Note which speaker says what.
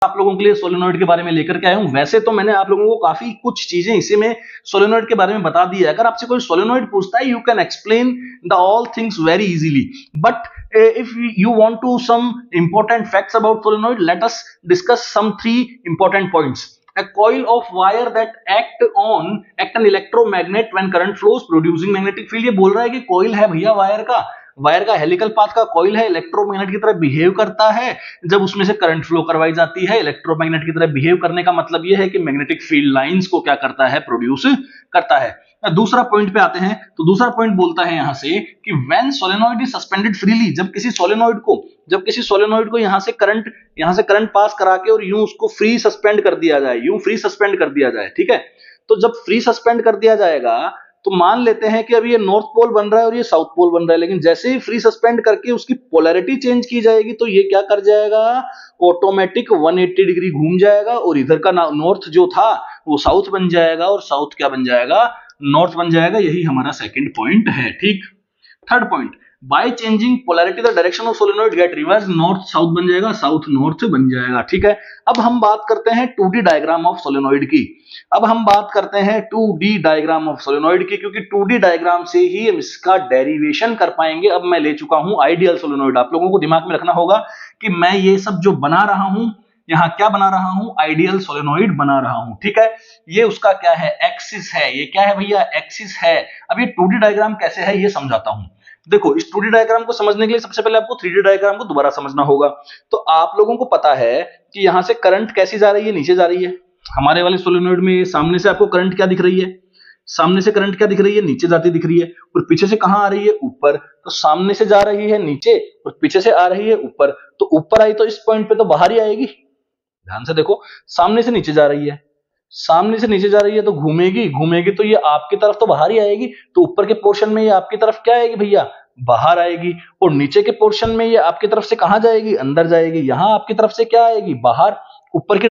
Speaker 1: आप लोगों के लिए सोलेनोइड के बारे में लेकर के आया हूं। वैसे तो मैंने आप लोगों को काफी कुछ चीजें इसी में सोलेनोइड के बारे में बता दी है। अगर आपसे कोई सोलेनोइड पूछता है, you can explain the all things very easily, but if you want to some important facts about solenoid, let us discuss some 3 important points. A coil of wire that act an electromagnet when current flows producing magnetic field। ये बोल रहा है कि कोयल है भैया wire का helical path का coil है, इलेक्ट्रोमैग्नेट की तरह बिहेव करता है जब उसमें से करंट फ्लो करवाई जाती है। इलेक्ट्रोमैग्नेट की तरह बिहेव करने का मतलब यह है कि मैग्नेटिक फील्ड लाइंस को क्या करता है, प्रोड्यूस करता है। दूसरा पॉइंट पे आते हैं, तो दूसरा पॉइंट बोलता है यहां से कि when solenoid is suspended freely, जब किसी सोलेनोइड को यहां से करंट पास करा के और यूं उसको फ्री सस्पेंड कर दिया जाए, ठीक है। तो जब फ्री सस्पेंड कर दिया जाएगा तो मान लेते हैं कि अभी ये नॉर्थ पोल बन रहा है और ये साउथ पोल बन रहा है, लेकिन जैसे ही फ्री सस्पेंड करके उसकी पोलैरिटी चेंज की जाएगी तो ये क्या कर जाएगा, ऑटोमेटिक 180 डिग्री घूम जाएगा और इधर का नॉर्थ जो था वो साउथ बन जाएगा और साउथ क्या बन जाएगा, नॉर्थ बन जाएगा। यही हमारा सेकंड पॉइंट है, ठीक। Third point, by changing polarity the direction of solenoid get reverse, north south बन जाएगा, साउथ नॉर्थ बन जाएगा, ठीक है। अब हम बात करते हैं 2D डायग्राम ऑफ सोलेनोइड की। क्योंकि 2D डायग्राम से ही हम इसका डेरिवेशन कर पाएंगे। अब मैं ले चुका हूं आइडियल सोलेनोइड। आप लोगों को दिमाग में रखना होगा कि मैं ये सब जो बना रहा हूं, यहां क्या बना रहा हूं, आइडियल सोलेनोइड बना रहा हूं, ठीक है। ये उसका क्या है, एक्सिस है। ये क्या है भैया, एक्सिस है। अब ये 2D डायग्राम कैसे है ये समझाता हूं। देखो, इस 2D डायग्राम को समझने के लिए सबसे पहले आपको 3D डायग्राम को दोबारा समझना होगा। तो आप लोगों को पता है कि यहां से करंट कैसी जा रही है, नीचे जा रही है। हमारे वाले सोलेनोइड में सामने से आपको करंट क्या दिख रही है, सामने से करंट क्या दिख रही है, नीचे जाती दिख रही है। और पीछे से कहां आ रही है, ऊपर। तो सामने से जा रही है नीचे और पीछे से आ रही है ऊपर। तो ऊपर आई तो इस पॉइंट पे तो बाहर ही आएगी। ध्यान से देखो, सामने से नीचे जा रही है तो घूमेगी तो ये आपकी तरफ तो बाहर ही आएगी। तो ऊपर के पोर्शन में ये आपकी तरफ क्या आएगी भैया, बाहर आएगी। और नीचे के पोर्शन में ये आपकी तरफ से कहां जाएगी, अंदर जाएगी। यहां आपकी तरफ से क्या आएगी, बाहर। ऊपर की